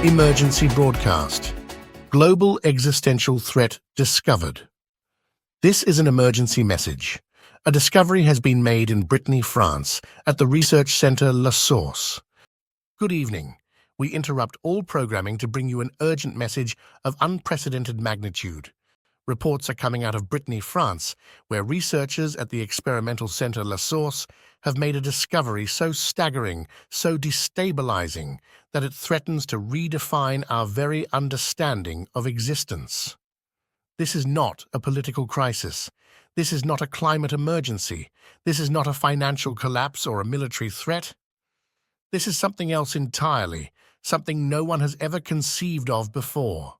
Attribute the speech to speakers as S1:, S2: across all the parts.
S1: Emergency broadcast. Global existential threat discovered. This is an emergency message. A discovery has been made in Brittany, France, at the research center La Source. Good evening. We interrupt all programming to bring you an urgent message of unprecedented magnitude. Reports are coming out of Brittany, France, where researchers at the experimental center La Source have made a discovery so staggering, so destabilizing, that it threatens to redefine our very understanding of existence. This is not a political crisis. This is not a climate emergency. This is not a financial collapse or a military threat. This is something else entirely, something no one has ever conceived of before.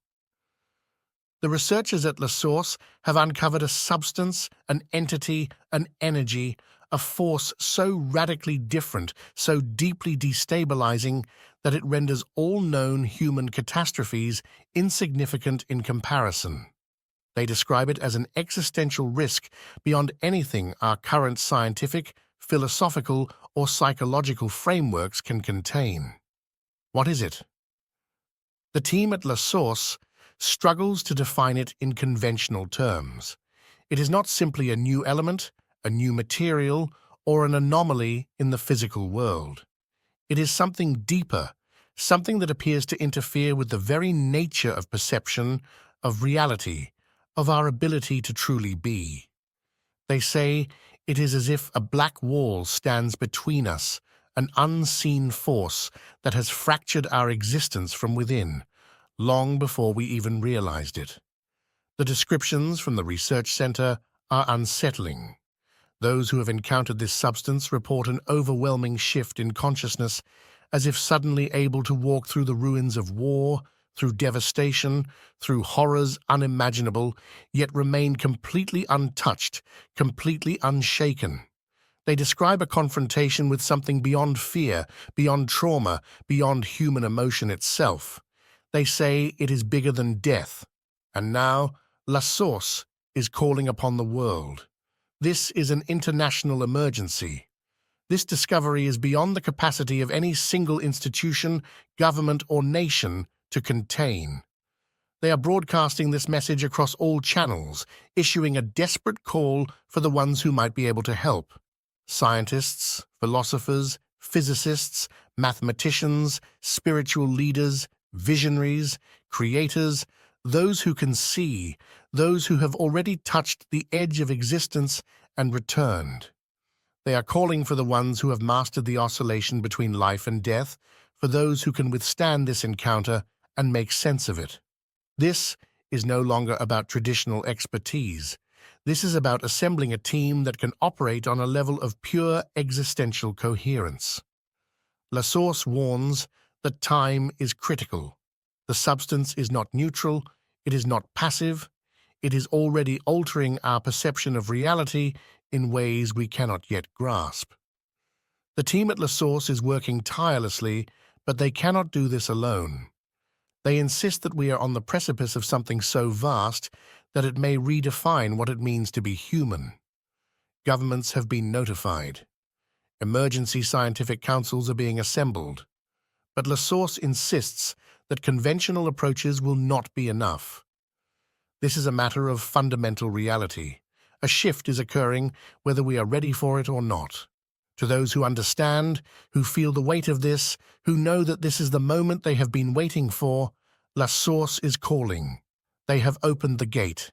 S1: The researchers at La Source have uncovered a substance, an entity, an energy, a force so radically different, so deeply destabilizing, that it renders all known human catastrophes insignificant in comparison. They describe it as an existential risk beyond anything our current scientific, philosophical, or psychological frameworks can contain. What is it? The team at La Source struggles to define it in conventional terms. It is not simply a new element, a new material, or an anomaly in the physical world. It is something deeper, something that appears to interfere with the very nature of perception, of reality, of our ability to truly be. They say it is as if a black wall stands between us, an unseen force that has fractured our existence from within, long before we even realized it. The descriptions from the research center are unsettling. Those who have encountered this substance report an overwhelming shift in consciousness, as if suddenly able to walk through the ruins of war, through devastation, through horrors unimaginable, yet remain completely untouched, completely unshaken. They describe a confrontation with something beyond fear, beyond trauma, beyond human emotion itself. They say it is bigger than death. And now, La Source is calling upon the world. This is an international emergency. This discovery is beyond the capacity of any single institution, government, or nation to contain. They are broadcasting this message across all channels, issuing a desperate call for the ones who might be able to help. Scientists, philosophers, physicists, mathematicians, spiritual leaders, visionaries, creators, those who can see, those who have already touched the edge of existence and returned. They are calling for the ones who have mastered the oscillation between life and death, for those who can withstand this encounter and make sense of it. This is no longer about traditional expertise. This is about assembling a team that can operate on a level of pure existential coherence. La Source warns that time is critical. The substance is not neutral, it is not passive, it is already altering our perception of reality in ways we cannot yet grasp. The team at La Source is working tirelessly, but they cannot do this alone. They insist that we are on the precipice of something so vast that it may redefine what it means to be human. Governments have been notified. Emergency scientific councils are being assembled. But La Source insists that conventional approaches will not be enough. This is a matter of fundamental reality. A shift is occurring whether we are ready for it or not. To those who understand, who feel the weight of this, who know that this is the moment they have been waiting for, La Source is calling. They have opened the gate.